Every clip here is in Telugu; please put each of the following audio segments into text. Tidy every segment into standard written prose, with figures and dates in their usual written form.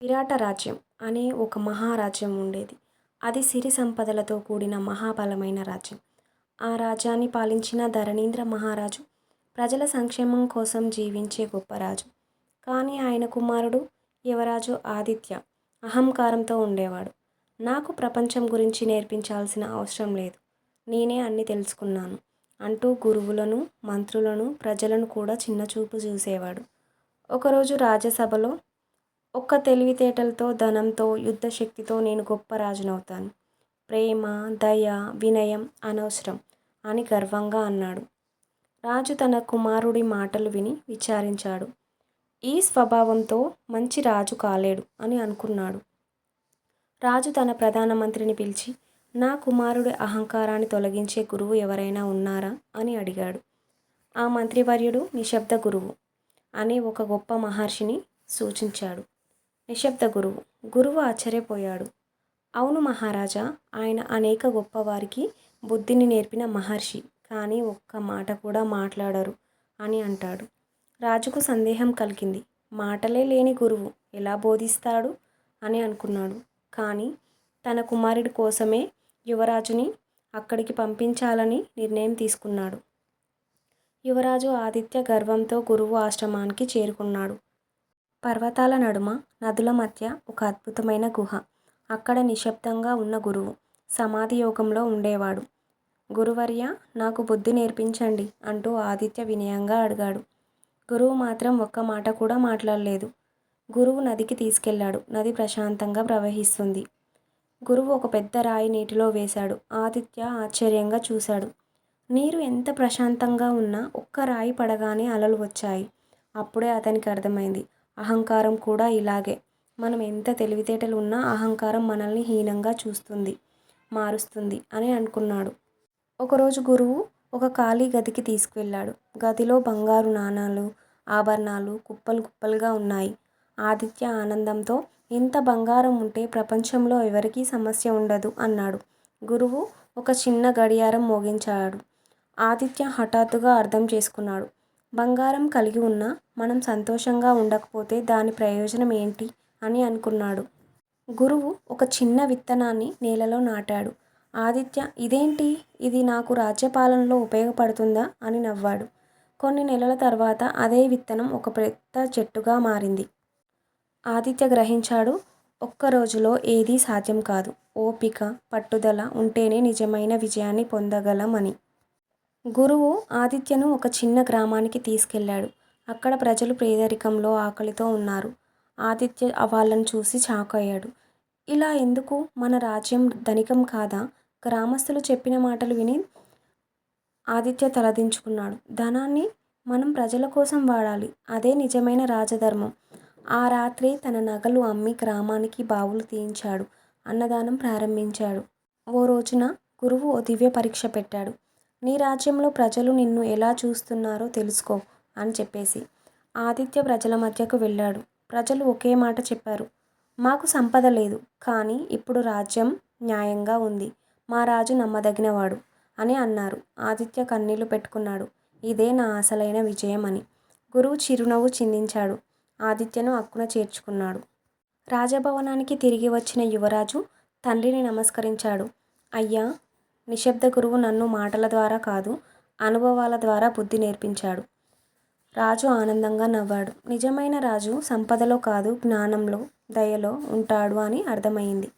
విరాట రాజ్యం అనే ఒక మహారాజ్యం ఉండేది. అది సిరి సంపదలతో కూడిన మహాబలమైన రాజ్యం. ఆ రాజ్యాన్ని పాలించిన ధరణీంద్ర మహారాజు ప్రజల సంక్షేమం కోసం జీవించే గొప్ప రాజు. కానీ ఆయన కుమారుడు యువరాజు ఆదిత్య అహంకారంతో ఉండేవాడు. నాకు ప్రపంచం గురించి నేర్పించాల్సిన అవసరం లేదు, నేనే అన్నీ తెలుసుకున్నాను అంటూ గురువులను, మంత్రులను, ప్రజలను కూడా చిన్నచూపు చూసేవాడు. ఒకరోజు రాజ్యసభలో ఒక్క తెలివితేటలతో, ధనంతో, యుద్ధశక్తితో నేను గొప్ప రాజునవుతాను. ప్రేమ, దయ, వినయం అనవసరం అని గర్వంగా అన్నాడు. రాజు తన కుమారుడి మాటలు విని విచారించాడు. ఈ స్వభావంతో మంచి రాజు కాలేడు అని అనుకున్నాడు. రాజు తన ప్రధానమంత్రిని పిలిచి, నా కుమారుడి అహంకారాన్ని తొలగించే గురువు ఎవరైనా ఉన్నారా అని అడిగాడు. ఆ మంత్రివర్యుడు నిశ్శబ్ద గురువు అనే ఒక గొప్ప మహర్షిని సూచించాడు. నిశ్శబ్ద గురువు. గురువు ఆశ్చర్యపోయాడు. అవును మహారాజా, ఆయన అనేక గొప్పవారికి బుద్ధిని నేర్పిన మహర్షి, కానీ ఒక్క మాట కూడా మాట్లాడరు అని అంటాడు. రాజుకు సందేహం కలిగింది. మాటలే లేని గురువు ఎలా బోధిస్తాడు అని అనుకున్నాడు. కానీ తన కుమారుడి కోసమే యువరాజుని అక్కడికి పంపించాలని నిర్ణయం తీసుకున్నాడు. యువరాజు ఆదిత్య గర్వంతో గురువు ఆశ్రమానికి చేరుకున్నాడు. పర్వతాల నడుమ, నదుల మధ్య ఒక అద్భుతమైన గుహ. అక్కడ నిశ్శబ్దంగా ఉన్న గురువు సమాధి యోగంలో ఉండేవాడు. గురువర్య, నాకు బుద్ధి నేర్పించండి అంటూ ఆదిత్య వినయంగా అడిగాడు. గురువు మాత్రం ఒక్క మాట కూడా మాట్లాడలేదు. గురువు నదికి తీసుకెళ్లాడు. నది ప్రశాంతంగా ప్రవహిస్తుంది. గురువు ఒక పెద్ద రాయి నీటిలో వేశాడు. ఆదిత్య ఆశ్చర్యంగా చూశాడు. నీరు ఎంత ప్రశాంతంగా ఉన్నా ఒక్క రాయి పడగానే అలలు వచ్చాయి. అప్పుడే అతనికి అర్థమైంది, అహంకారం కూడా ఇలాగే. మనం ఎంత తెలివితేటలు ఉన్నా అహంకారం మనల్ని హీనంగా చూస్తుంది, మారుస్తుంది అని అనుకున్నాడు. ఒకరోజు గురువు ఒక ఖాళీ గదికి తీసుకువెళ్ళాడు. గదిలో బంగారు నాణాలు, ఆభరణాలు కుప్పలు కుప్పలుగా ఉన్నాయి. ఆదిత్య ఆనందంతో, ఇంత బంగారం ఉంటే ప్రపంచంలో ఎవరికీ సమస్య ఉండదు అన్నాడు. గురువు ఒక చిన్న గడియారం మోగించాడు. ఆదిత్య హఠాత్తుగా అర్థం చేసుకున్నాడు. బంగారం కలిగి ఉన్నా మనం సంతోషంగా ఉండకపోతే దాని ప్రయోజనం ఏంటి అని అనుకున్నాడు. గురువు ఒక చిన్న విత్తనాన్ని నేలలో నాటాడు. ఆదిత్య, ఇదేంటి, ఇది నాకు రాజ్యపాలనలో ఉపయోగపడుతుందా అని నవ్వాడు. కొన్ని నెలల తర్వాత అదే విత్తనం ఒక పెద్ద చెట్టుగా మారింది. ఆదిత్య గ్రహించాడు, ఒక్క రోజులో ఏదీ సాధ్యం కాదు. ఓపిక, పట్టుదల ఉంటేనే నిజమైన విజయాన్ని పొందగలం అని. గురువు ఆదిత్యను ఒక చిన్న గ్రామానికి తీసుకెళ్ళాడు. అక్కడ ప్రజలు పేదరికంలో, ఆకలితో ఉన్నారు. ఆదిత్య వాళ్ళను చూసి షాక్ అయ్యాడు. ఇలా ఎందుకు? మన రాజ్యం ధనికం కాదా? గ్రామస్తులు చెప్పిన మాటలు విని ఆదిత్య తలదించుకున్నాడు. ధనాన్ని మనం ప్రజల కోసం వాడాలి, అదే నిజమైన రాజధర్మం. ఆ రాత్రే తన నగలు అమ్మి గ్రామానికి బావులు తీయించాడు. అన్నదానం ప్రారంభించాడు. ఓ రోజున గురువు ఓ దివ్య పరీక్ష పెట్టాడు. నీ రాజ్యంలో ప్రజలు నిన్ను ఎలా చూస్తున్నారో తెలుసుకో అని చెప్పేసి. ఆదిత్య ప్రజల మధ్యకు వెళ్ళాడు. ప్రజలు ఒకే మాట చెప్పారు, మాకు సంపద లేదు, కానీ ఇప్పుడు రాజ్యం న్యాయంగా ఉంది. మా రాజు నమ్మదగినవాడు అని అన్నారు. ఆదిత్య కన్నీళ్లు పెట్టుకున్నాడు. ఇదే నా అసలైన విజయం అని. గురువు చిరునవ్వు చిందించాడు. ఆదిత్యను అక్కున చేర్చుకున్నాడు. రాజభవనానికి తిరిగి వచ్చిన యువరాజు తండ్రిని నమస్కరించాడు. అయ్యా, నిశ్శబ్ద గురువు నన్ను మాటల ద్వారా కాదు, అనుభవాల ద్వారా బుద్ధి నేర్పించాడు. రాజు ఆనందంగా నవ్వాడు. నిజమైన రాజు సంపదలో కాదు, జ్ఞానంలో, దయలో ఉంటాడు అని అర్థమైంది.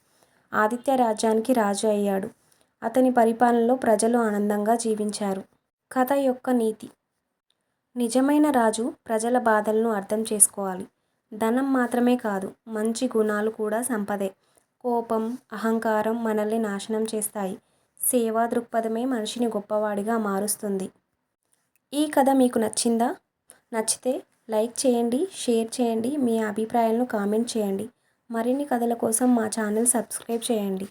ఆదిత్య రాజ్యానికి రాజు అయ్యాడు. అతని పరిపాలనలో ప్రజలు ఆనందంగా జీవించారు. కథ యొక్క నీతి. నిజమైన రాజు ప్రజల బాధలను అర్థం చేసుకోవాలి. ధనం మాత్రమే కాదు, మంచి గుణాలు కూడా సంపదే. కోపం, అహంకారం మనల్ని నాశనం చేస్తాయి. సేవా దృక్పథమే మనిషిని గొప్పవాడిగా మారుస్తుంది. ఈ కథ మీకు నచ్చిందా? నచ్చితే లైక్ చేయండి, షేర్ చేయండి, మీ అభిప్రాయాలను కామెంట్ చేయండి. మరిన్ని కథల కోసం మా ఛానల్ సబ్స్క్రైబ్ చేయండి.